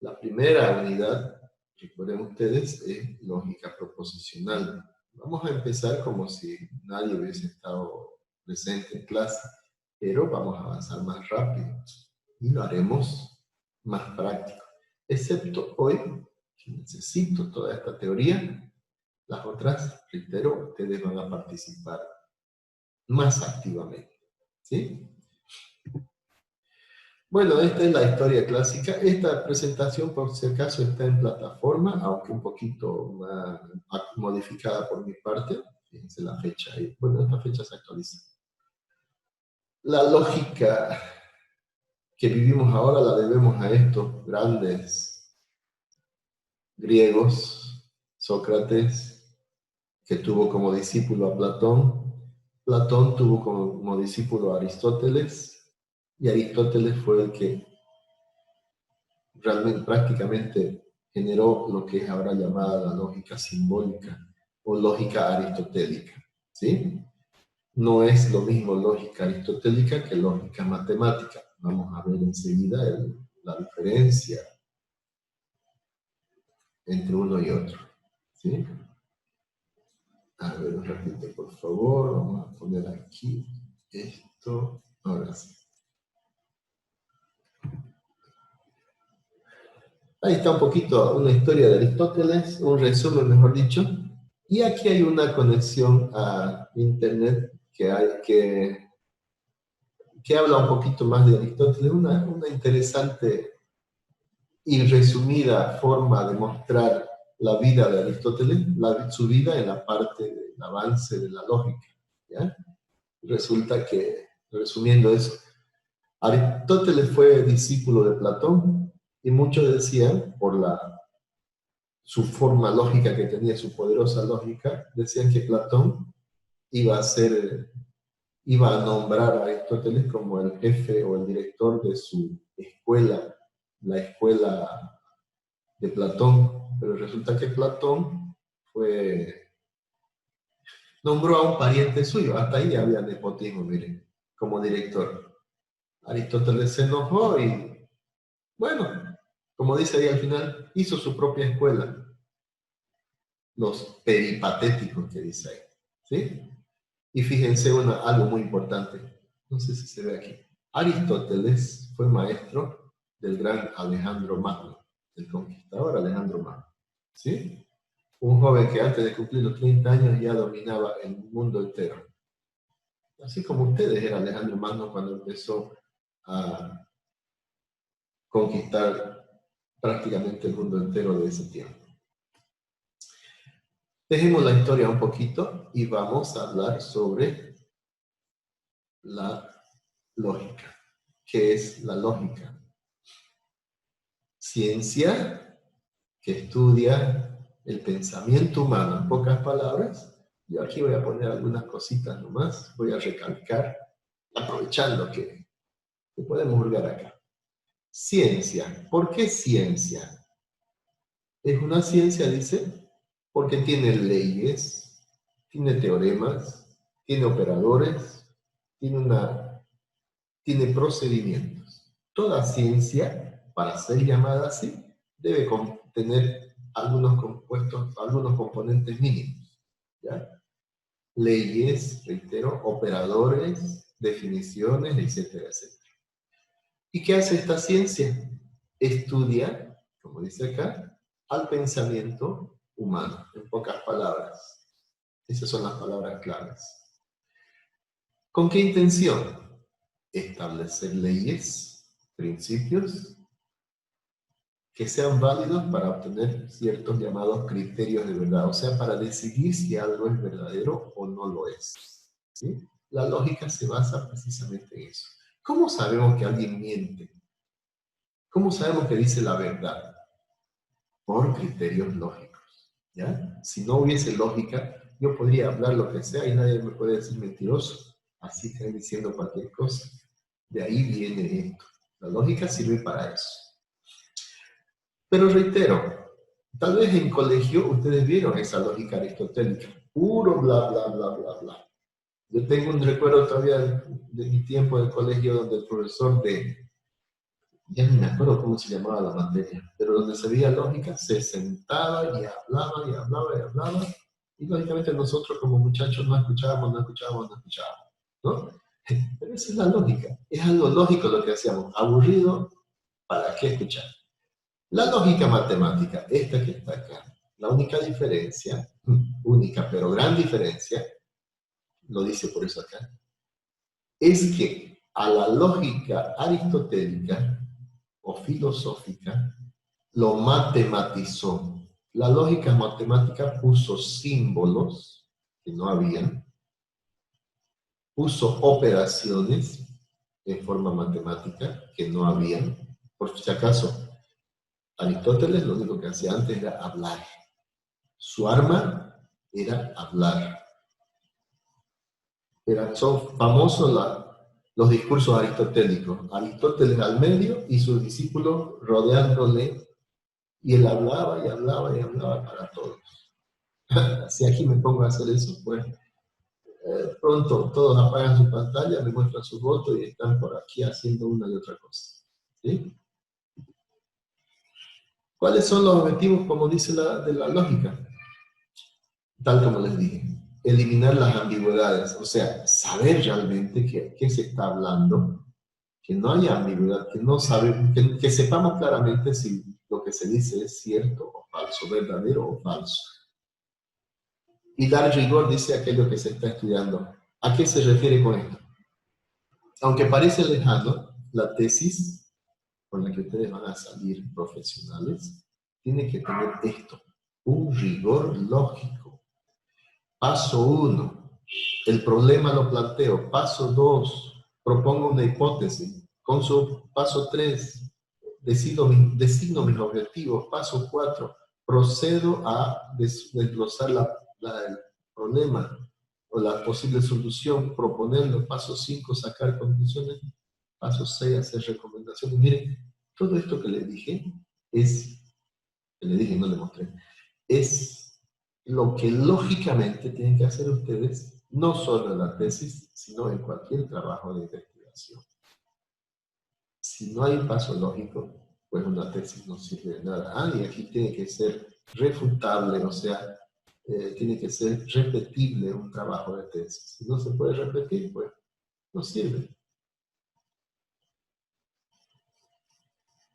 La primera unidad, recuerden ustedes, es lógica proposicional. Vamos a empezar como si nadie hubiese estado presente en clase, pero vamos a avanzar más rápido y lo haremos más práctico. Excepto hoy, que necesito toda esta teoría, las otras, reitero, ustedes van a participar más activamente. ¿Sí? Bueno, esta es la historia clásica. Esta presentación, por si acaso, está en plataforma, aunque un poquito modificada por mi parte. Fíjense la fecha ahí. Bueno, esta fecha se actualiza. La lógica que vivimos ahora la debemos a estos grandes griegos, Sócrates, que tuvo como discípulo a Platón. Platón tuvo como discípulo a Aristóteles, y Aristóteles fue el que realmente prácticamente generó lo que es ahora llamada la lógica simbólica o lógica aristotélica, ¿sí? No es lo mismo lógica aristotélica que lógica matemática. Vamos a ver enseguida la diferencia entre uno y otro, ¿sí? A ver, un ratito, por favor. Vamos a poner aquí esto. Ahora sí. Ahí está un poquito una historia de Aristóteles, un resumen, mejor dicho. Y aquí hay una conexión a Internet que habla un poquito más de Aristóteles, una interesante y resumida forma de mostrar la vida de Aristóteles, su vida en la parte del avance de la lógica. ¿Ya? Resulta que, resumiendo eso, Aristóteles fue discípulo de Platón y muchos decían, por su forma lógica que tenía, su poderosa lógica, decían que Platón iba a nombrar a Aristóteles como el jefe o el director de su escuela, la escuela de Platón, pero resulta que Platón nombró a un pariente suyo, hasta ahí había nepotismo, miren, como director. Aristóteles se enojó y, bueno, como dice ahí al final, hizo su propia escuela, los peripatéticos que dice ahí, ¿sí? Y fíjense algo muy importante, no sé si se ve aquí. Aristóteles fue maestro del gran Alejandro Magno, el conquistador Alejandro Magno, ¿sí? Un joven que antes de cumplir los 30 años ya dominaba el mundo entero. Así como ustedes, era Alejandro Magno cuando empezó a conquistar prácticamente el mundo entero de ese tiempo. Dejemos la historia un poquito y vamos a hablar sobre la lógica. ¿Qué es la lógica? Ciencia que estudia el pensamiento humano, en pocas palabras. Yo aquí voy a poner algunas cositas nomás, voy a recalcar, aprovechando que podemos hurgar acá. Ciencia. ¿Por qué ciencia? Es una ciencia, dice, porque tiene leyes, tiene teoremas, tiene operadores, tiene procedimientos. Toda ciencia, para ser llamada así, debe contener algunos componentes mínimos, ¿ya? Leyes, reitero, operadores, definiciones, etcétera, etcétera. ¿Y qué hace esta ciencia? Estudia, como dice acá, al pensamiento humano, en pocas palabras. Esas son las palabras claves. ¿Con qué intención? Establecer leyes, principios, que sean válidos para obtener ciertos llamados criterios de verdad, o sea, para decidir si algo es verdadero o no lo es. ¿Sí? La lógica se basa precisamente en eso. ¿Cómo sabemos que alguien miente? ¿Cómo sabemos que dice la verdad? Por criterios lógicos. ¿Ya? Si no hubiese lógica, yo podría hablar lo que sea y nadie me puede decir mentiroso. Así que diciendo cualquier cosa. De ahí viene esto. La lógica sirve para eso. Pero reitero, tal vez en colegio ustedes vieron esa lógica aristotélica. Puro bla, bla, bla, bla, bla. Yo tengo un recuerdo todavía de mi tiempo en el colegio donde el profesor de ya ni me acuerdo cómo se llamaba la materia, pero donde se veía lógica, se sentaba y hablaba y hablaba y hablaba, y lógicamente nosotros como muchachos no escuchábamos, no escuchábamos, no escuchábamos, ¿no? Pero esa es la lógica, es algo lógico lo que hacíamos, aburrido, ¿para qué escuchar? La lógica matemática, esta que está acá, la única diferencia, única pero gran diferencia, lo dice por eso acá, es que a la lógica aristotélica o filosófica lo matematizó. La lógica matemática puso símbolos que no habían, puso operaciones en forma matemática que no habían. Por si acaso, Aristóteles lo único que hacía antes era hablar. Su arma era hablar. Son famosos los discursos aristotélicos. Aristóteles al medio y sus discípulos rodeándole, y él hablaba y hablaba y hablaba para todos. Si aquí me pongo a hacer eso, pues pronto todos apagan su pantalla, me muestran su voto y están por aquí haciendo una y otra cosa. ¿Sí? ¿Cuáles son los objetivos, como dice de la lógica? Tal como les dije, eliminar las ambigüedades, o sea, saber realmente qué se está hablando, que no haya ambigüedad, que sepamos claramente si lo que se dice es cierto o falso, verdadero o falso. Y dar rigor dice aquello que se está estudiando. ¿A qué se refiere con esto? Aunque parece lejano, la tesis con la que ustedes van a salir profesionales tiene que tener esto, un rigor lógico. Paso 1, el problema lo planteo. Paso 2, propongo una hipótesis. Paso 3, designo mis objetivos. Paso 4, procedo a desglosar el problema o la posible solución, proponerlo. Paso 5, sacar conclusiones. Paso 6, hacer recomendaciones. Miren, todo esto que les dije no le mostré, es lo que lógicamente tienen que hacer ustedes, no solo en la tesis, sino en cualquier trabajo de investigación. Si no hay paso lógico, pues una tesis no sirve de nada. Y aquí tiene que ser refutable, o sea, tiene que ser repetible un trabajo de tesis. Si no se puede repetir, pues no sirve.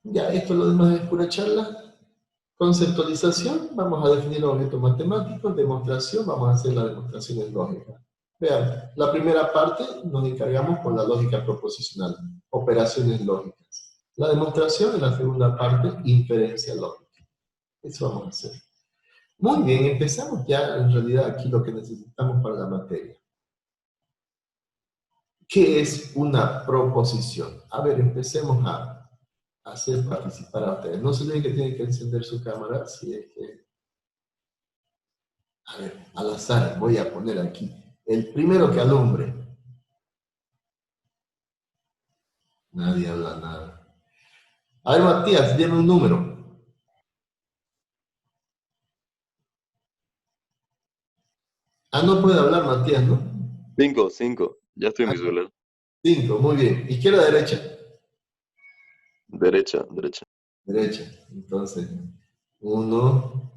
Ya, esto lo demás es pura charla. Conceptualización, vamos a definir los objetos matemáticos. Demostración, vamos a hacer las demostraciones lógicas. Vean, la primera parte nos encargamos con la lógica proposicional, operaciones lógicas. La demostración en la segunda parte, inferencia lógica. Eso vamos a hacer. Muy bien, empezamos ya en realidad aquí lo que necesitamos para la materia. ¿Qué es una proposición? A ver, empecemos a hacer participar a ustedes. No se olviden que tienen que encender su cámara, si es que... A ver, al azar, voy a poner aquí. El primero que alumbre. Nadie habla nada. A ver, Matías, dime un número. No puede hablar Matías, ¿no? 5. Ya estoy en mi celular. 5, muy bien. ¿Izquierda o derecha? Derecha. Derecha. Entonces, 1,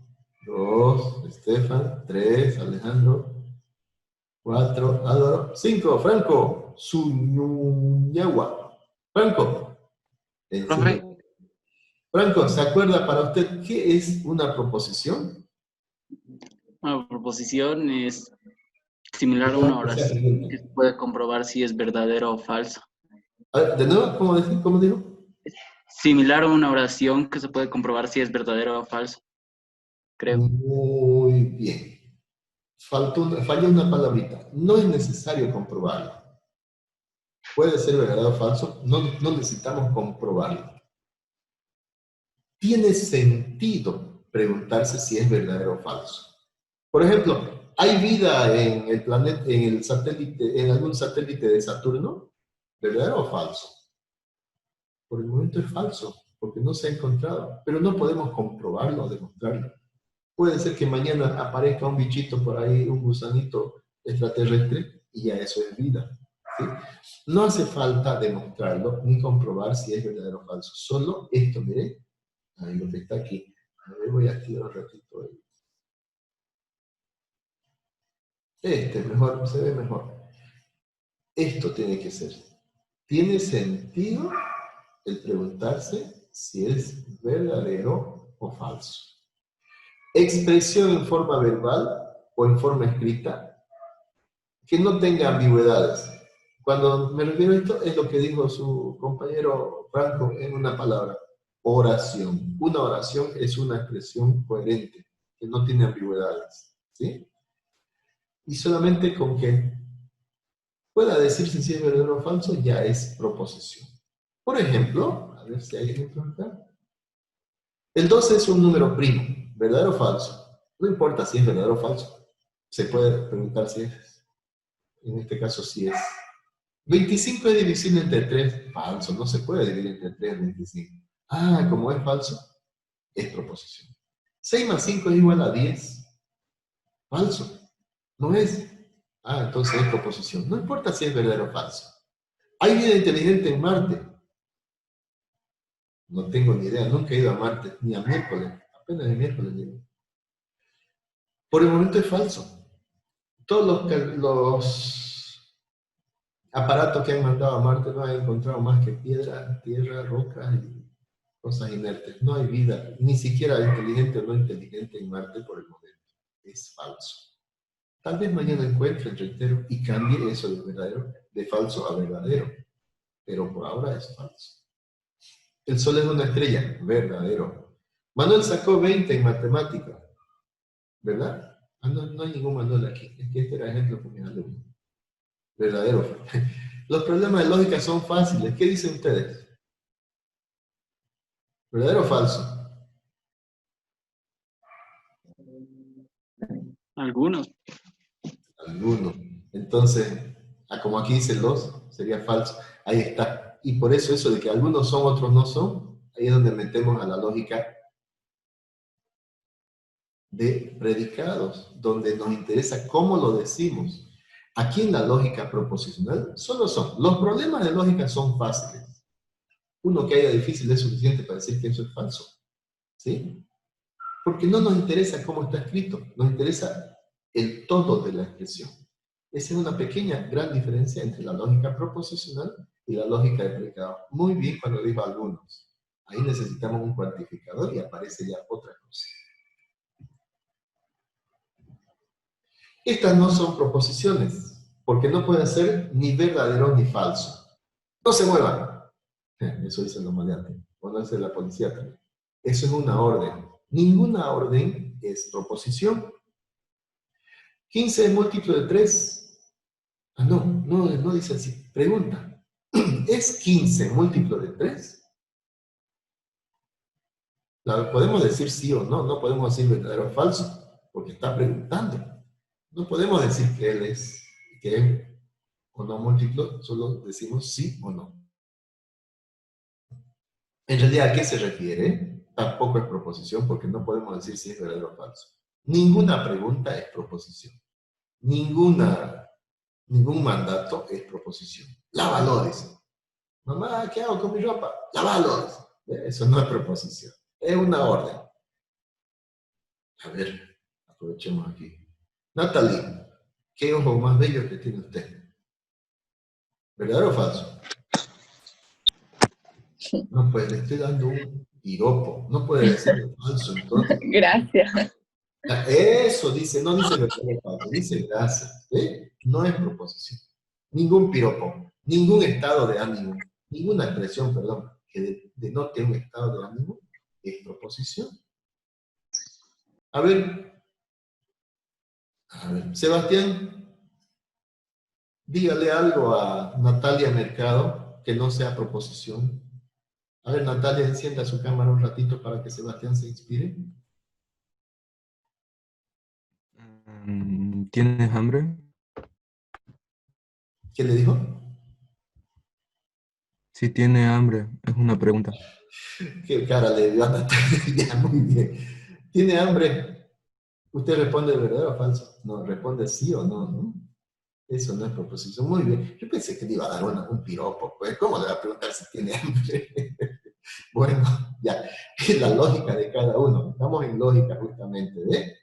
2, Estefan, 3, Alejandro, 4, Álvaro, 5, Franco, Zuñuñagua. Franco. Profe, Franco, ¿se acuerda para usted qué es una proposición? una proposición es similar a una oración que se puede comprobar si es verdadero o falso. A ver, de nuevo, ¿cómo dijo? Similar a una oración que se puede comprobar si es verdadero o falso, creo. Muy bien. Falló una palabrita. No es necesario comprobarlo. Puede ser verdadero o falso, no necesitamos comprobarlo. Tiene sentido preguntarse si es verdadero o falso. Por ejemplo, ¿hay vida en el planeta, en algún satélite de Saturno? ¿Verdadero o falso? Por el momento es falso, porque no se ha encontrado, pero no podemos comprobarlo o demostrarlo. Puede ser que mañana aparezca un bichito por ahí, un gusanito extraterrestre, y ya eso es vida. ¿sí? No hace falta demostrarlo ni comprobar si es verdadero o falso. Solo esto, miren, ahí lo que está aquí. A ver, voy a activar un ratito ahí. Mejor, se ve mejor. Esto tiene que ser. Tiene sentido el preguntarse si es verdadero o falso. Expresión en forma verbal o en forma escrita que no tenga ambigüedades. Cuando me refiero a esto, es lo que dijo su compañero Franco en una palabra: oración. Una oración es una expresión coherente, que no tiene ambigüedades, ¿sí? Y solamente con que pueda decirse si es verdadero o falso, ya es proposición. Por ejemplo, a ver si hay ejemplos acá. El 12 es un número primo, ¿verdadero o falso? No importa si es verdadero o falso. Se puede preguntar si es. En este caso sí es. 25 es divisible entre 3. Falso, no se puede dividir entre 3, 25. Ah, como es falso, es proposición. 6 más 5 es igual a 10. Falso, no es. Ah, entonces es proposición. No importa si es verdadero o falso. ¿Hay vida inteligente en Marte? No tengo ni idea, nunca he ido a Marte, ni a miércoles. Apenas el miércoles llego. Por el momento es falso. Todos los aparatos que han mandado a Marte no han encontrado más que piedra, tierra, rocas y cosas inertes. No hay vida, ni siquiera inteligente o no inteligente en Marte por el momento. Es falso. Tal vez mañana encuentre, reitero, y cambie eso de verdadero, de falso a verdadero. Pero por ahora es falso. El Sol es una estrella, verdadero. Manuel sacó 20 en matemática, ¿verdad? Ah, no hay ningún Manuel aquí. Es que este era ejemplo con mis alumnos. Verdadero. Los problemas de lógica son fáciles. ¿Qué dicen ustedes? ¿Verdadero o falso? Algunos. Algunos. Entonces, como aquí dice los, sería falso. Ahí está. Y por eso de que algunos son, otros no son, ahí es donde metemos a la lógica de predicados, donde nos interesa cómo lo decimos. Aquí en la lógica proposicional solo son. Los problemas de lógica son fáciles. Uno que haya difícil es suficiente para decir que eso es falso. ¿Sí? Porque no nos interesa cómo está escrito, nos interesa el todo de la expresión. Esa es una pequeña, gran diferencia entre la lógica proposicional y la lógica de predicado. Muy bien cuando dijo algunos. Ahí necesitamos un cuantificador y aparece ya otra cosa. Estas no son proposiciones, porque no pueden ser ni verdadero ni falso. No se muevan. Eso dicen los maleantes. O no dice la policía también. Eso es una orden. Ninguna orden es proposición. 15 es múltiplo de 3. Ah, no dice así. Pregunta. ¿Es 15 múltiplo de 3? Podemos decir sí o no. No podemos decir verdadero o falso, porque está preguntando. No podemos decir que él es o no múltiplo, solo decimos sí o no. En realidad, ¿a qué se refiere? Tampoco es proposición, porque no podemos decir si es verdadero o falso. Ninguna pregunta es proposición. Ningún mandato es proposición. Lávalo, dice. Mamá, ¿qué hago con mi ropa? Lávalo, dice. Eso no es proposición. Es una orden. A ver, aprovechemos aquí. Natalie, ¿qué ojo más bello que tiene usted? ¿Verdadero o falso? No, pues le estoy dando un piropo. No puede decir falso, entonces. Gracias. Eso dice, no dice verdadero o falso, dice gracias. ¿Eh? No es proposición. Ningún piropo, ningún estado de ánimo, ninguna expresión, perdón, que denote un estado de ánimo es proposición. A ver, Sebastián, dígale algo a Natalia Mercado que no sea proposición. A ver, Natalia, encienda su cámara un ratito para que Sebastián se inspire. ¿Tienes hambre? ¿Qué le dijo? Si tiene hambre, es una pregunta. Qué cara le dio a Natalia, muy bien. ¿Tiene hambre? ¿Usted responde verdadero o falso? No, responde sí o no, ¿no? Eso no es proposición. Muy bien. Yo pensé que le iba a dar un piropo. Pues, ¿cómo le va a preguntar si tiene hambre? Bueno, ya. Es la lógica de cada uno. Estamos en lógica justamente. ¿Ve?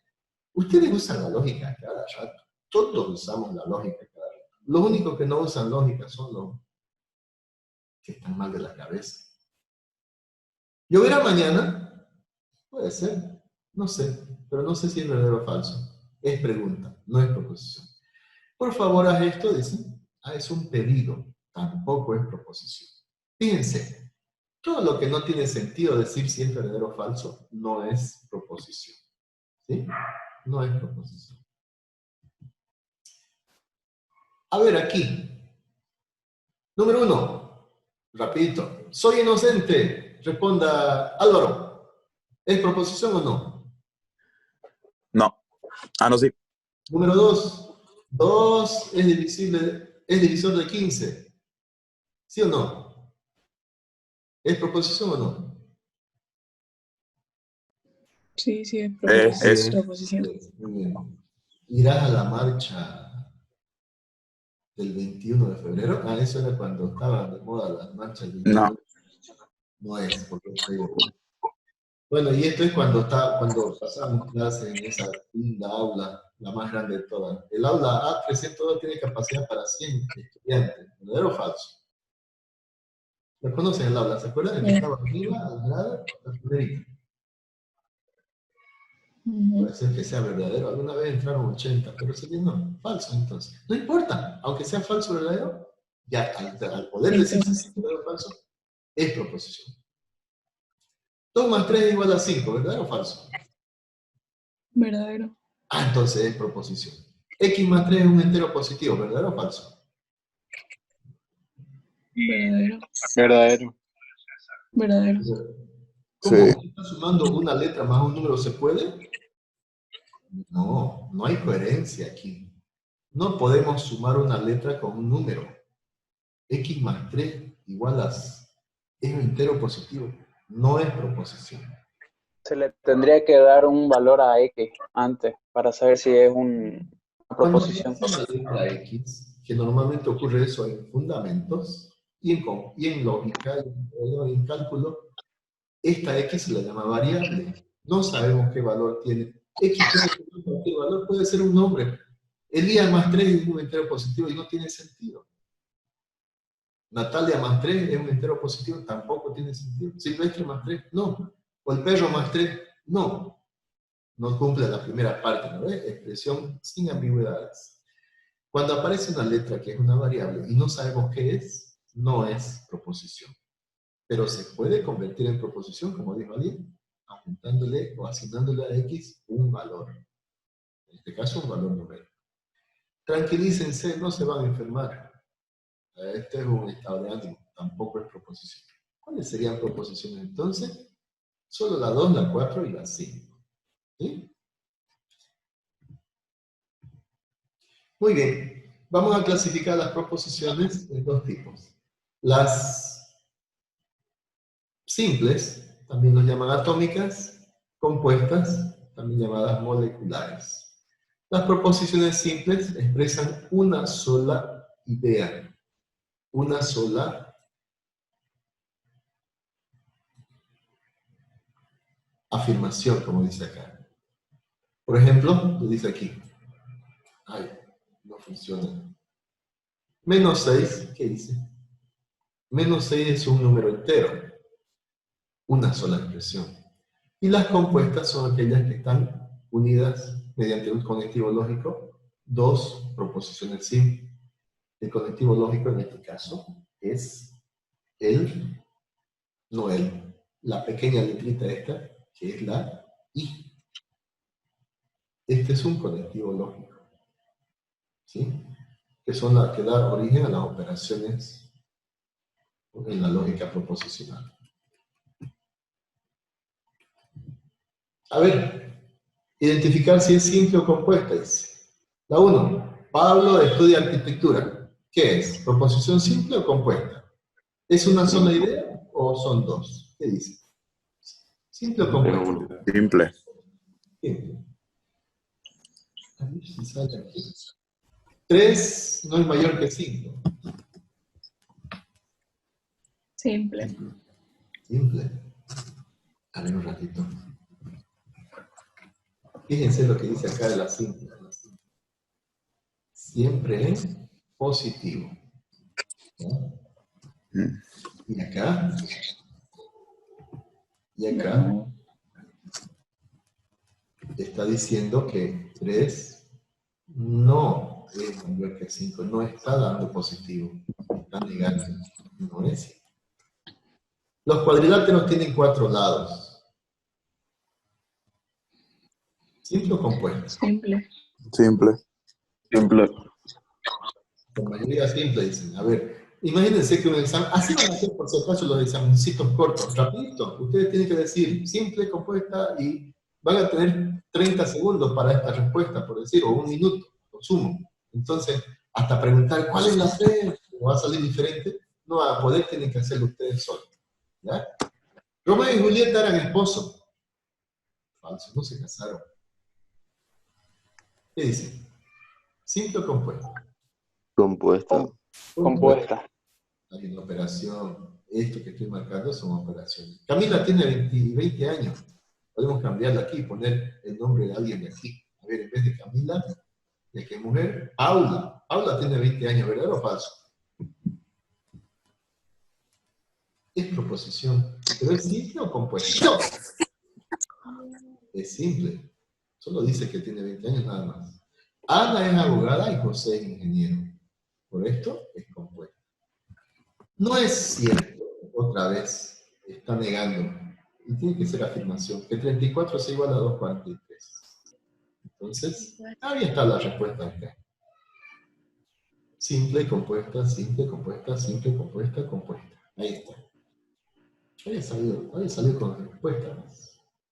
Ustedes usan la lógica cada rato. Todos usamos la lógica cada rato. Los únicos que no usan lógica son los que están mal de la cabeza. ¿Lloverá mañana? Puede ser. No sé. Pero no sé si es verdadero o falso. Es pregunta, no es proposición. Por favor, haz esto, dice. Ah, es un pedido. Tampoco es proposición. Fíjense, todo lo que no tiene sentido decir si es verdadero o falso no es proposición. ¿Sí? No es proposición. A ver, aquí. Número 1. Rapidito. Soy inocente. Responda Álvaro. ¿Es proposición o no? No. Ah, no, sí. Número 2. 2 es divisible, es divisor de 15. ¿Sí o no? ¿Es proposición o no? Sí, sí, es Es. proposición. Muy bien. ¿Irás a la marcha del 21 de febrero? Ah, eso era cuando estaban de moda las marchas del 21. No. No es, porque bueno, y esto es cuando pasamos clases en esa linda aula, la más grande de todas. El aula A302 tiene capacidad para 100 estudiantes. ¿Verdadero o falso? ¿Lo conocen el aula? ¿Se acuerdan? El que estaba arriba, a la grada, la primerita. Puede ser que sea verdadero. Alguna vez entraron 80, pero sería no, falso entonces. No importa, aunque sea falso o verdadero, ya al poder decirse si es verdadero o falso, es proposición. 2 más 3 es igual a 5, ¿verdadero o falso? Verdadero. Ah, entonces es proposición. X más 3 es un entero positivo, ¿verdadero o falso? Verdadero. Verdadero. Verdadero. ¿Cómo? Sí. ¿Usted está sumando una letra más un número se puede? No, no hay coherencia aquí. No podemos sumar una letra con un número. X más 3 igual a... es un entero positivo. No es proposición. Se le tendría que dar un valor a X antes para saber si es una Cuando proposición. aparece una letra X, que normalmente ocurre eso en fundamentos y en lógica y en cálculo, esta X se la llama variable. No sabemos qué valor tiene. X puede tener cualquier valor, puede ser un nombre. Elías más 3 es un entero positivo y no tiene sentido. Natalia más 3 es un entero positivo, tampoco tiene sentido. Silvestre más 3, no. O el perro más 3, no. No cumple la primera parte, ¿no ves? Expresión sin ambigüedades. Cuando aparece una letra que es una variable y no sabemos qué es, no es proposición. Pero se puede convertir en proposición, como dijo alguien, aumentándole o asignándole a X un valor. En este caso, un valor numérico. Tranquilícense, no se van a enfermar. Este es un estado de ánimo, tampoco es proposición. ¿Cuáles serían proposiciones entonces? Solo la 2, la 4 y la 5. ¿Sí? Muy bien. Vamos a clasificar las proposiciones en 2 tipos. Las simples, también nos llaman atómicas, compuestas, también llamadas moleculares. Las proposiciones simples expresan una sola idea, una sola afirmación, como dice acá. Por ejemplo, lo dice aquí. Ay, no funciona. Menos 6, ¿qué dice? Menos 6 es un número entero, una sola expresión. Y las compuestas son aquellas que están unidas mediante un conectivo lógico, 2 proposiciones simples. El conectivo lógico en este caso es la pequeña letrita esta, que es la I. Este es un conectivo lógico, ¿sí? Que son las que dan origen a las operaciones en la lógica proposicional. A ver, identificar si es simple o compuesta, dice. La 1. Pablo estudia arquitectura. ¿Qué es? ¿Proposición simple o compuesta? ¿Es una sola idea o son 2? ¿Qué dice? ¿Simple o compuesta? Simple. Simple. A ver si sale aquí. 3 no es mayor que 5. Simple. Simple. A ver un ratito. Fíjense lo que dice acá de la simple. Siempre es positivo. ¿Ya? Y acá. Y acá. Está diciendo que 3 no es mayor que 5. No está dando positivo. Está negando. No es 5. Los cuadriláteros tienen 4 lados. ¿Simple o compuesto? Simple. Simple. Simple. La mayoría simple dicen. A ver, imagínense que un examen, así van a ser por si acaso los examencitos cortos, rapidito. Ustedes tienen que decir simple, compuesta, y van a tener 30 segundos para esta respuesta, por decir, o 1 minuto, o sumo. Entonces, hasta preguntar cuál es la C, o va a salir diferente, no van a poder, tienen que hacerlo ustedes solos. ¿Ya? Romeo y Julieta eran esposos. Falso, no se casaron. ¿Qué dice? ¿Simple o compuesto? Compuesta. Compuesta. Hay una operación. Esto que estoy marcando son operaciones. Camila tiene 20 años. Podemos cambiarla aquí y poner el nombre de alguien de aquí. A ver, en vez de Camila, ¿de qué mujer? Paula. Paula tiene 20 años, ¿verdadero o falso? Es proposición. ¿Pero es simple o compuesto? Es simple. Solo dice que tiene 20 años nada más. Ana es abogada y José es ingeniero. Por esto es compuesto. No es cierto, otra vez, está negando, y tiene que ser afirmación, que 34 es igual a 243. Entonces, ahí está la respuesta acá. Simple, compuesta, simple, compuesta, simple, compuesta, compuesta. Ahí está. Había salido con la respuesta.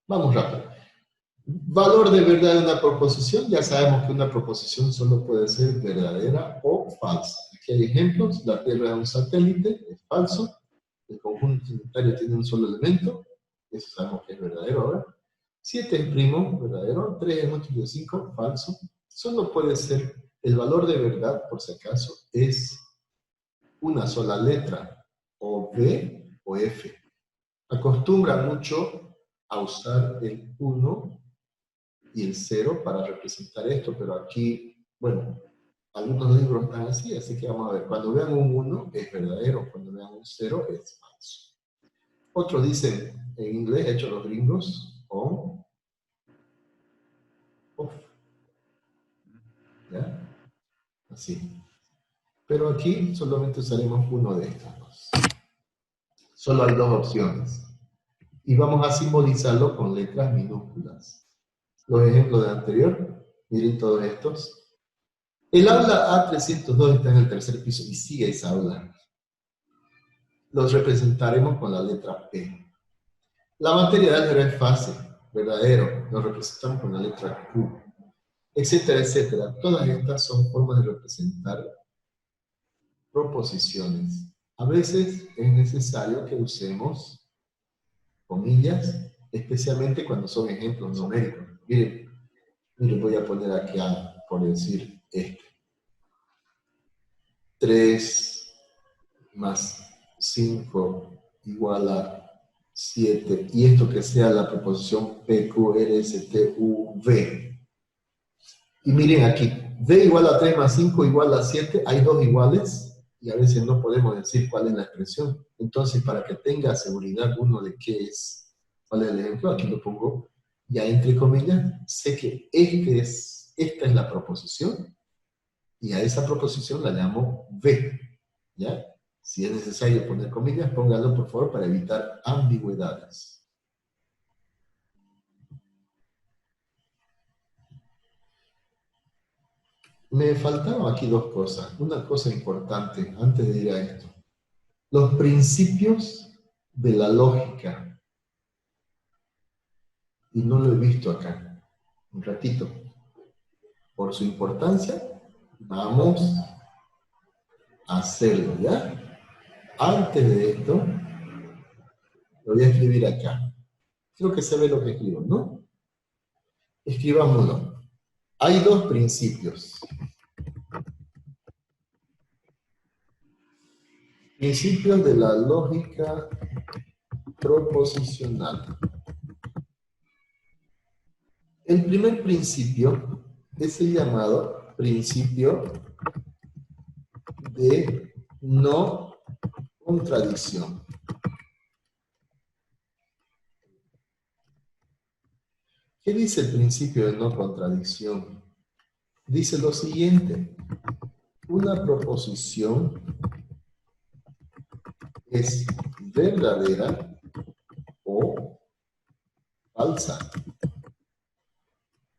Vamos rápido. Valor de verdad de una proposición. Ya sabemos que una proposición solo puede ser verdadera o falsa. Aquí hay ejemplos. La Tierra es un satélite, es falso. El conjunto unitario tiene un solo elemento. Eso sabemos que es verdadero ahora. 7 es primo, verdadero. 3 es múltiplo de 5, falso. Solo puede ser, el valor de verdad, por si acaso, es una sola letra, o B o F. Acostumbra mucho a usar el 1 y el 0 para representar esto, pero aquí, bueno, algunos libros están así que vamos a ver. Cuando vean un 1 es verdadero, cuando vean un 0 es falso. Otros dicen, en inglés, hecho los gringos, on, off. ¿Ya? Así. Pero aquí solamente usaremos uno de estos dos. Solo hay 2 opciones. Y vamos a simbolizarlo con letras minúsculas. Los ejemplos del anterior, miren todos estos. El aula A302 está en el 3er piso y sigue esa aula. Los representaremos con la letra P. La materia de álgebra es fácil, verdadero, lo representamos con la letra Q, etcétera, etcétera. Todas estas son formas de representar proposiciones. A veces es necesario que usemos comillas, especialmente cuando son ejemplos numéricos. Miren, voy a poner aquí, por decir este. 3 más 5 igual a 7. Y esto que sea la proposición PQRSTUV. Y miren aquí, V igual a 3 más 5 igual a 7. Hay 2 iguales y a veces no podemos decir cuál es la expresión. Entonces, para que tenga seguridad uno de qué es, cuál es el ejemplo, aquí lo pongo ya entre comillas, sé que esta es la proposición, y a esa proposición la llamo V, ¿ya? Si es necesario poner comillas, póngalo por favor para evitar ambigüedades. Me faltaban aquí 2 cosas. Una cosa importante antes de ir a esto. Los principios de la lógica. Y no lo he visto acá. Un ratito. Por su importancia, vamos a hacerlo, ¿ya? Antes de esto, lo voy a escribir acá. Creo que se ve lo que escribo, ¿no? Escribámoslo. Hay 2 principios. Principios de la lógica proposicional. El primer principio es el llamado principio de no contradicción. ¿Qué dice el principio de no contradicción? Dice lo siguiente: una proposición es verdadera o falsa.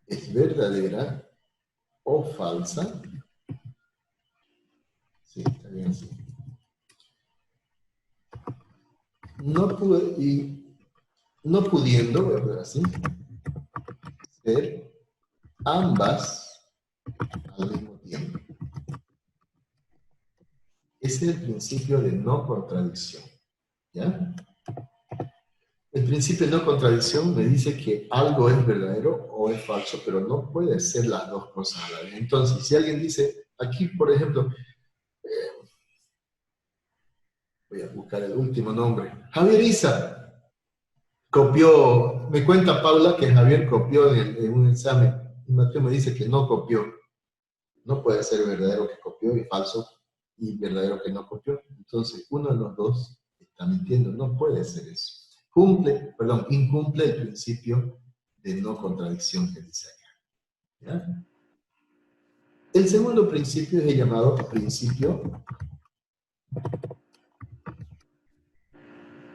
¿Es verdadera o falsa? Sí, está bien así. No pudiendo, voy a poner así, ser ambas al mismo tiempo. Ese es el principio de no contradicción. ¿Ya? El principio de no contradicción me dice que algo es verdadero o es falso, pero no puede ser las dos cosas a la vez. Entonces, si alguien dice, aquí por ejemplo, voy a buscar el último nombre, Javier Isa copió, me cuenta Paula que Javier copió en un examen, y Mateo me dice que no copió. No puede ser verdadero que copió y falso y verdadero que no copió. Entonces, uno de los dos está mintiendo, no puede ser eso. Incumple el principio de no contradicción que dice acá. ¿Ya? El segundo principio es el llamado principio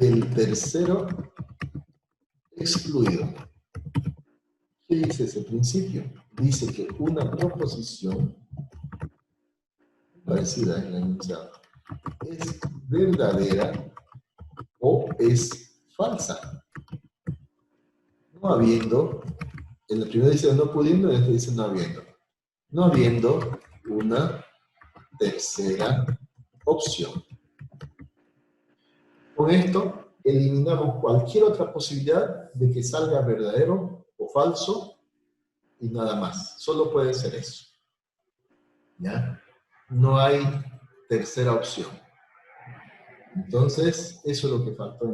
del tercero excluido. ¿Qué dice ese principio? Dice que una proposición parecida en el enunciado es verdadera o es falsa. No habiendo, en el primero dice no pudiendo, en este dice no habiendo. No habiendo una tercera opción. Con esto eliminamos cualquier otra posibilidad de que salga verdadero o falso y nada más. Solo puede ser eso. ¿Ya? No hay tercera opción. Entonces, eso es lo que faltó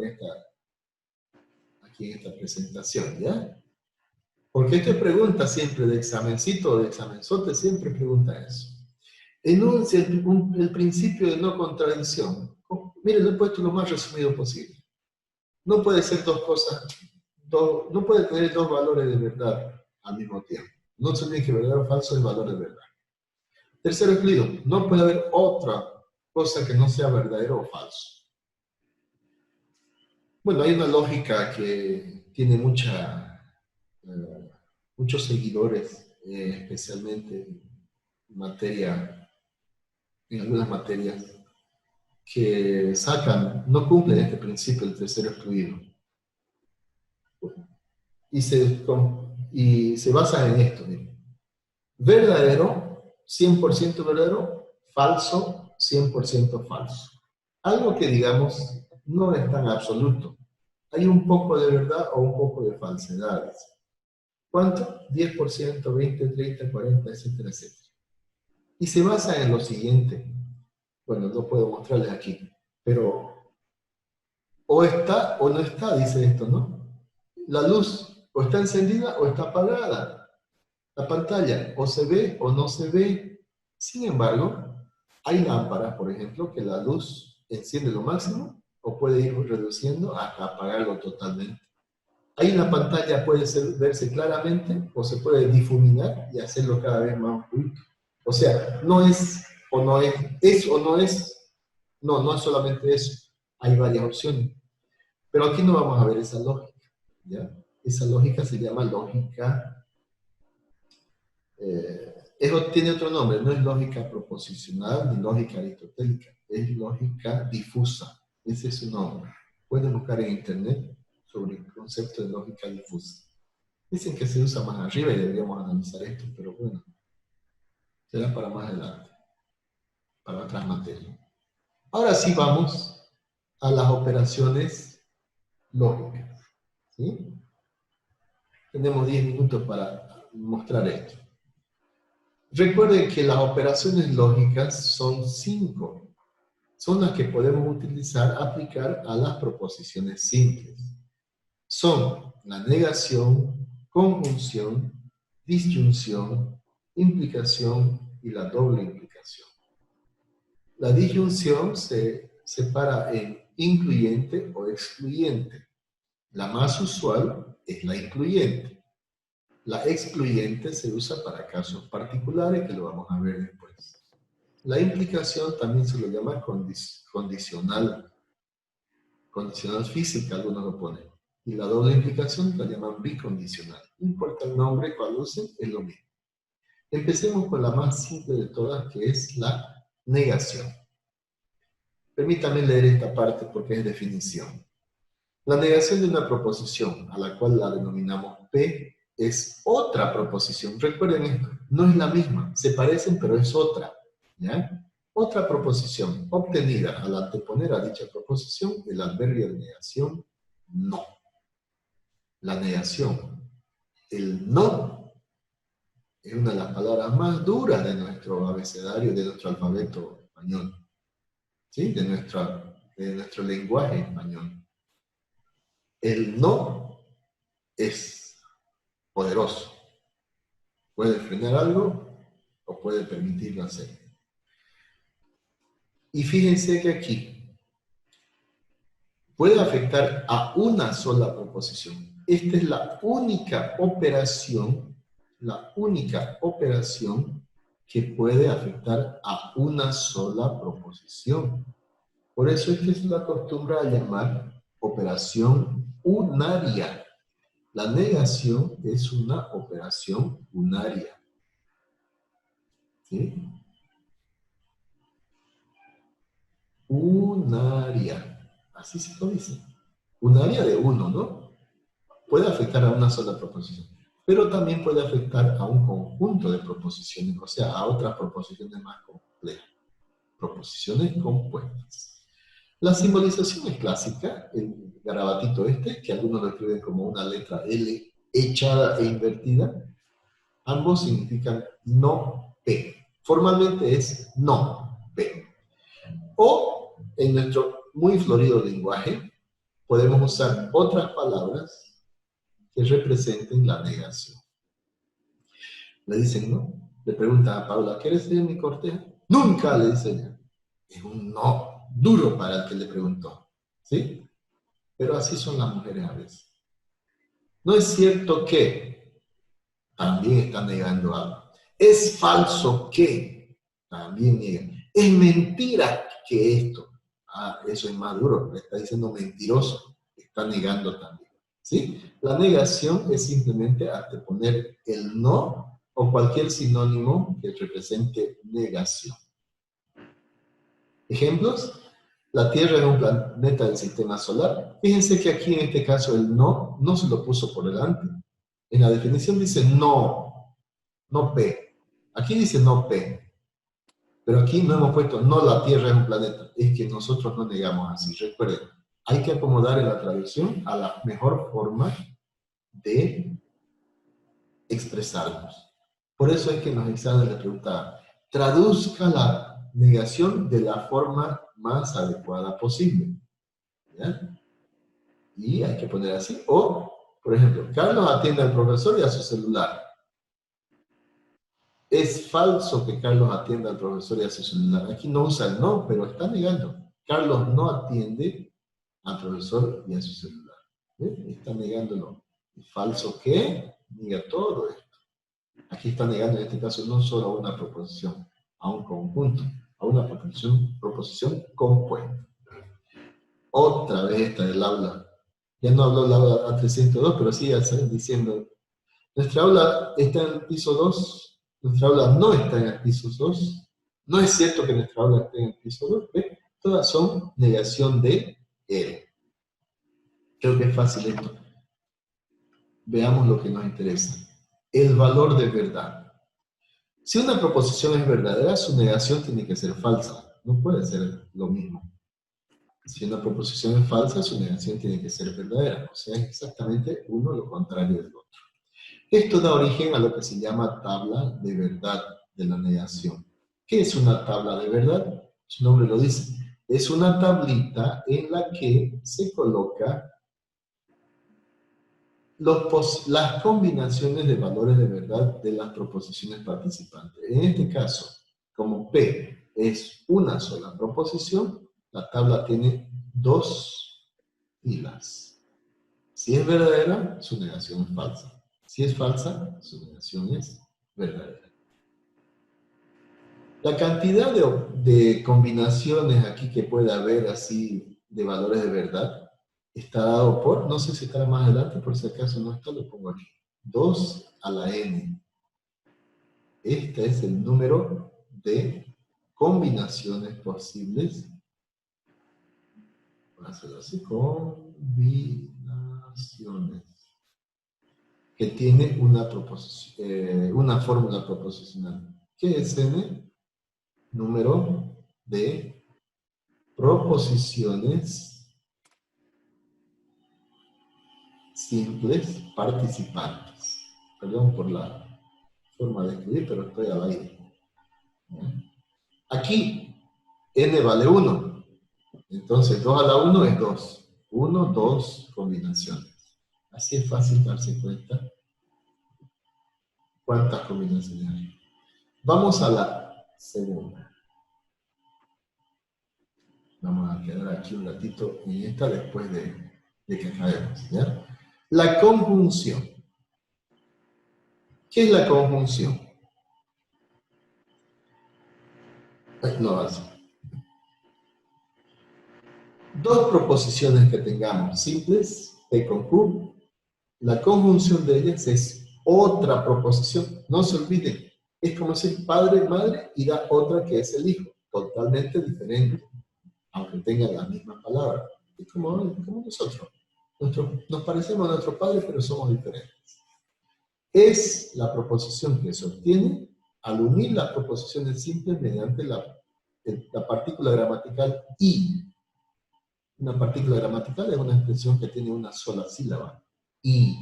aquí en esta presentación, ¿ya? Porque esta pregunta siempre de examencito o de examenzote, siempre pregunta eso. Enuncia el principio de no contradicción. Miren, lo he puesto lo más resumido posible. No puede ser dos cosas, no puede tener dos valores de verdad al mismo tiempo. No se olviden que verdadero o falso es valor de verdad. Tercero excluido, no puede haber otra cosa que no sea verdadero o falso. Bueno, hay una lógica que tiene muchos seguidores, especialmente en algunas materias, que no cumplen este principio del tercero excluido. Y se basan en esto, miren. Verdadero, 100% verdadero, falso, 100% falso. Algo que, digamos, no es tan absoluto. Hay un poco de verdad o un poco de falsedades. ¿Cuánto? 10%, 20, 30, 40, etcétera, etcétera. Y se basa en lo siguiente. Bueno, no puedo mostrarles aquí, pero o está o no está, dice esto, ¿no? La luz o está encendida o está apagada. La pantalla o se ve o no se ve. Sin embargo, hay lámparas, por ejemplo, que la luz enciende lo máximo o puede ir reduciendo hasta apagarlo totalmente. Ahí en la pantalla puede verse claramente o se puede difuminar y hacerlo cada vez más oscuro. O sea, no es o no es o no es. No es solamente eso. Hay varias opciones. Pero aquí no vamos a ver esa lógica. ¿Ya? Esa lógica se llama lógica... eso tiene otro nombre, no es lógica proposicional ni lógica aristotélica, es lógica difusa. Ese es su nombre. Pueden buscar en internet sobre el concepto de lógica difusa. Dicen que se usa más arriba y deberíamos analizar esto, pero bueno, será para más adelante, para otras materias. Ahora sí vamos a las operaciones lógicas. ¿Sí? Tenemos 10 minutos para mostrar esto. Recuerden que las operaciones lógicas son 5 son las que podemos utilizar, aplicar a las proposiciones simples. Son la negación, conjunción, disyunción, implicación y la doble implicación. La disyunción se separa en incluyente o excluyente. La más usual es la incluyente. La excluyente se usa para casos particulares, que lo vamos a ver después. La implicación también se lo llama condicional. Condicional física, algunos lo ponen. Y la doble implicación la llaman bicondicional. No importa el nombre, cuál usen, es lo mismo. Empecemos con la más simple de todas, que es la negación. Permítame leer esta parte porque es definición. La negación de una proposición, a la cual la denominamos P, es otra proposición. Recuerden esto, no es la misma, se parecen pero es otra. ¿Ya? Otra proposición obtenida al anteponer a dicha proposición el adverbio de negación no. La negación, el no, es una de las palabras más duras de nuestro abecedario, de nuestro alfabeto español, ¿sí? de nuestro lenguaje español. El no es poderoso. Puede frenar algo o puede permitirlo hacer. Y fíjense que aquí puede afectar a una sola proposición. Esta es la única operación que puede afectar a una sola proposición. Por eso es que se la acostumbra a llamar operación unaria. La negación es una operación unaria. ¿Sí? Unaria. Así se lo dice. Unaria de uno, ¿no? Puede afectar a una sola proposición. Pero también puede afectar a un conjunto de proposiciones, o sea, a otras proposiciones más complejas. Proposiciones compuestas. La simbolización es clásica, el garabatito este, que algunos lo escriben como una letra L echada e invertida. Ambos significan no P. Formalmente es no P. O, en nuestro muy florido lenguaje, podemos usar otras palabras que representen la negación. Le dicen no. Le pregunta a Paula, ¿quieres ser mi cortejo? Nunca, le dice ella. Es un no duro para el que le preguntó. ¿Sí? Pero así son las mujeres a veces. No es cierto que también está negando algo. Es falso que también niega. Es mentira que esto. Ah, eso es más duro. Le está diciendo mentiroso. Está negando también. ¿Sí? La negación es simplemente anteponer el no o cualquier sinónimo que represente negación. ¿Ejemplos? La Tierra es un planeta del sistema solar. Fíjense que aquí en este caso el no se lo puso por delante. En la definición dice no, no P. Aquí dice no P. Pero aquí no hemos puesto no la Tierra es un planeta. Es que nosotros no negamos así. Recuerden, hay que acomodar en la traducción a la mejor forma de expresarnos. Por eso es que en los exámenes le preguntaba, traduzca la negación de la forma más adecuada posible. ¿Ya? Y hay que poner así. O, por ejemplo, Carlos atiende al profesor y a su celular. Es falso que Carlos atienda al profesor y a su celular. Aquí no usa el no, pero está negando. Carlos no atiende al profesor y a su celular. Está negándolo. ¿Es falso que? Niega todo esto. Aquí está negando en este caso no solo a una proposición, a un conjunto, a una proposición compuesta. Otra vez esta del aula. Ya no habló la aula A302, pero sí ya están diciendo, nuestra aula está en el piso 2, nuestra aula no está en el piso 2, no es cierto que nuestra aula esté en el piso 2, ¿ve? Todas son negación de él. Creo que es fácil esto. Veamos lo que nos interesa. El valor de verdad. Si una proposición es verdadera, su negación tiene que ser falsa. No puede ser lo mismo. Si una proposición es falsa, su negación tiene que ser verdadera. O sea, es exactamente uno lo contrario del otro. Esto da origen a lo que se llama tabla de verdad de la negación. ¿Qué es una tabla de verdad? Su nombre lo dice. es una tablita en la que se coloca las combinaciones de valores de verdad de las proposiciones participantes. En este caso, como P es una sola proposición, la tabla tiene dos filas. Si es verdadera, su negación es falsa. Si es falsa, su negación es verdadera. La cantidad de combinaciones aquí que puede haber así de valores de verdad está dado por, no sé si estará más adelante, por si acaso no está, lo pongo aquí. 2 a la n. Este es el número de combinaciones posibles. Voy a hacerlo así, combinaciones. Que tiene una fórmula proposicional. ¿Qué es n? Número de proposiciones simples participantes. Perdón por la forma de escribir, pero estoy al aire. Aquí, n vale 1. Entonces, 2 a la 1 es 2. 1, 2 combinaciones. Así es fácil darse cuenta cuántas combinaciones hay. Vamos a la segunda. Vamos a quedar aquí un ratito en esta después de que acabemos, ¿ya? La conjunción. ¿Qué es la conjunción? No así. Dos proposiciones que tengamos simples, P con Q, la conjunción de ellas es otra proposición. No se olviden, es como decir padre, madre y da otra que es el hijo, totalmente diferente, aunque tengan la misma palabra. Es como nosotros. Nos parecemos a nuestro padre, pero somos diferentes. Es la proposición que se obtiene al unir las proposiciones simples mediante la partícula gramatical y. Una partícula gramatical es una expresión que tiene una sola sílaba. Y,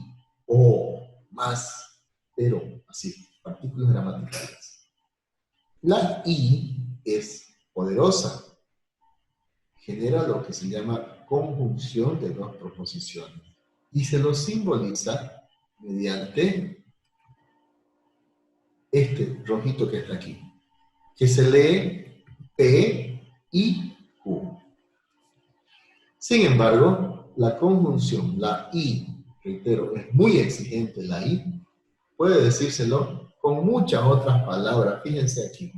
o, más, pero, así, partículas gramaticales. La I es poderosa. Genera lo que se llama conjunción de dos proposiciones. Y se lo simboliza mediante este rojito que está aquí, que se lee P, I, Q. Sin embargo, la conjunción, la I, reitero, es muy exigente la I, puede decírselo con muchas otras palabras, fíjense aquí.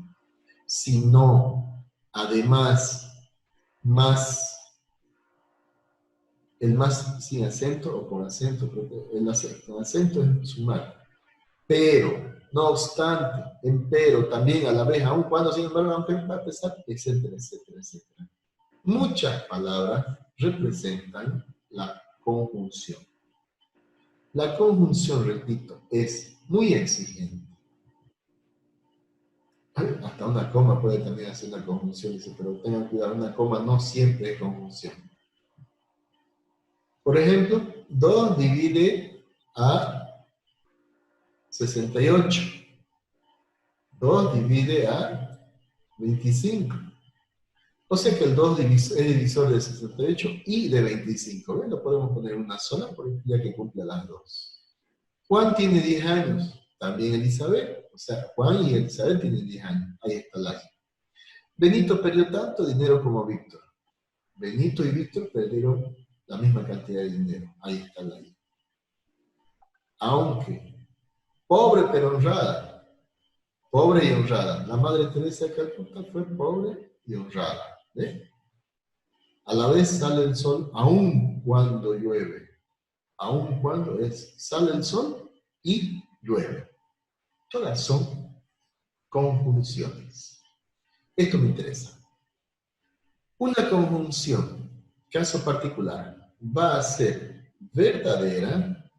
Si no, además, más, el más sin acento o con acento, con acento es sumar. Pero, no obstante, empero, también a la vez, aun cuando, sin embargo, aunque va a pesar, etcétera, etcétera, etcétera. Muchas palabras representan la conjunción. La conjunción, repito, es muy exigente. Hasta una coma puede también hacer una conjunción, dice, pero tengan cuidado, una coma no siempre es conjunción. Por ejemplo, 2 divide a 68. 2 divide a 25. O sea que el 2 es divisor de 68 y de 25. ¿Ven? Lo podemos poner una sola ya que cumple las dos. Juan tiene 10 años. También Elizabeth. O sea, Juan y Elizabeth tienen 10 años. Ahí está la I. Benito perdió tanto dinero como Víctor. Benito y Víctor perdieron la misma cantidad de dinero. Ahí está la I. Aunque, pobre pero honrada. Pobre y honrada. La Madre Teresa de Calcuta fue pobre y honrada. ¿Ve? A la vez sale el sol aun cuando llueve. Aun cuando sale el sol y llueve. Todas son conjunciones. Esto me interesa. Una conjunción, caso particular, va a ser verdadera.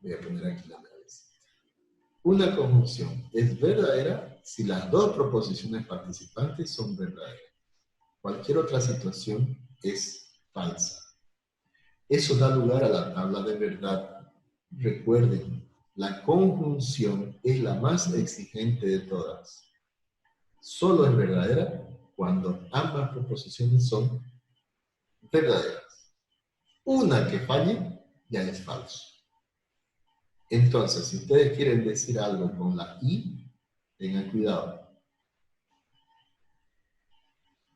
Voy a poner aquí la cabeza. Una conjunción es verdadera si las dos proposiciones participantes son verdaderas. Cualquier otra situación es falsa. Eso da lugar a la tabla de verdad. Recuerden, la conjunción es la más exigente de todas. Solo es verdadera cuando ambas proposiciones son verdaderas. Una que falle ya es falso. Entonces, si ustedes quieren decir algo con la I, tengan cuidado.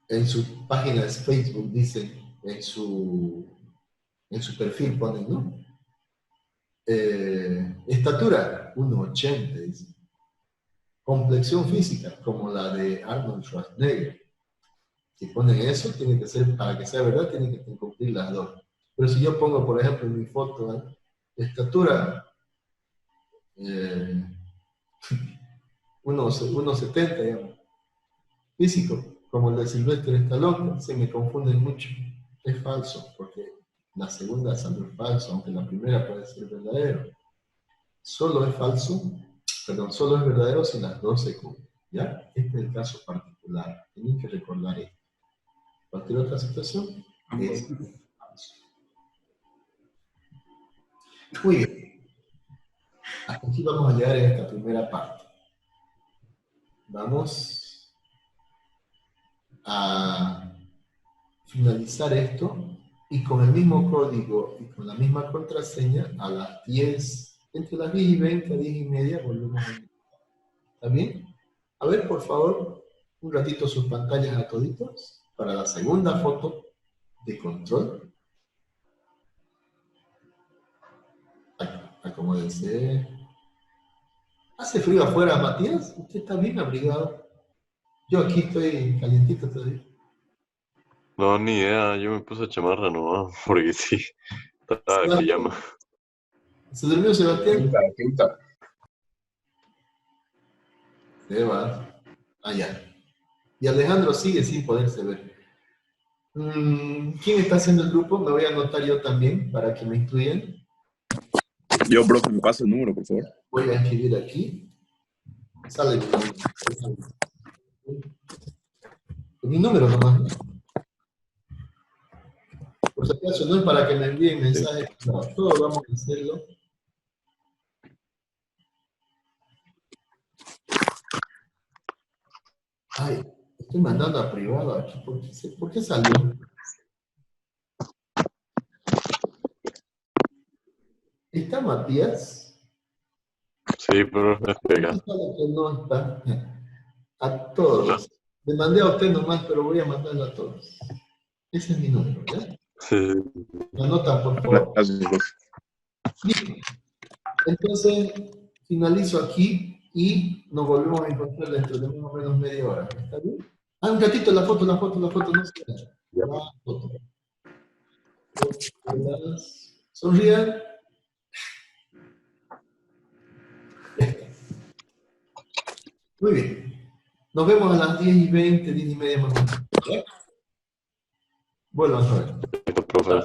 En su página de Facebook dicen, en su perfil ponen, ¿no? Estatura, 1,80, dice. Complexión física, como la de Arnold Schwarzenegger. Si ponen eso, tiene que ser, para que sea verdad, tienen que cumplir las dos. Pero si yo pongo, por ejemplo, en mi foto, estatura, 1,70, digamos, físico, como el de Sylvester Stallone, se me confunden mucho. Es falso, porque la segunda salió falso, aunque la primera puede ser verdadero. Solo es falso, perdón, solo es verdadero si las dos se cumplen, ¿ya? Este es el caso particular, tienen que recordar esto. Cualquier otra situación es falso. Muy bien. Hasta aquí vamos a llegar en esta primera parte. Vamos a finalizar esto y con el mismo código y con la misma contraseña a las 10, entre las 10 y 20, a 10 y media volvemos a empezar. ¿Está bien? A ver, por favor, un ratito sus pantallas a toditos para la segunda foto de control. Acomódense. ¿Hace frío afuera, Matías? ¿Usted está bien abrigado? Yo aquí estoy calientito todavía. No, ni idea, yo me puse chamarra nomás, porque sí, estaba que llama. ¿Se durmió Sebastián? Seba. Ah, ya. Y Alejandro sigue sin poderse ver. ¿Quién está haciendo el grupo? Me voy a anotar yo también para que me incluyan. Yo, profe, me pasa el número, por favor. Voy a escribir aquí. Sale mi número nomás, ¿no? Por si acaso, no es para que me envíen mensajes. No, todos vamos a hacerlo. Ay, estoy mandando a privado aquí. ¿Por qué salió? ¿Está Matías? Sí, pero espera. Que no está. A todos. Le mandé a usted nomás, pero voy a mandarlo a todos. Ese es mi número, ¿ya? Sí. Me anotan, por favor. Gracias, profe. Bien. Entonces, finalizo aquí y nos volvemos a encontrar dentro de más o menos media hora. ¿Está bien? Ah, un ratito, la foto, no se vaya. La foto. Sonrían. Muy bien. Nos vemos a las 10 y 20, 10 y media más o menos. ¿Ya? Vuelvan a ver. Profe.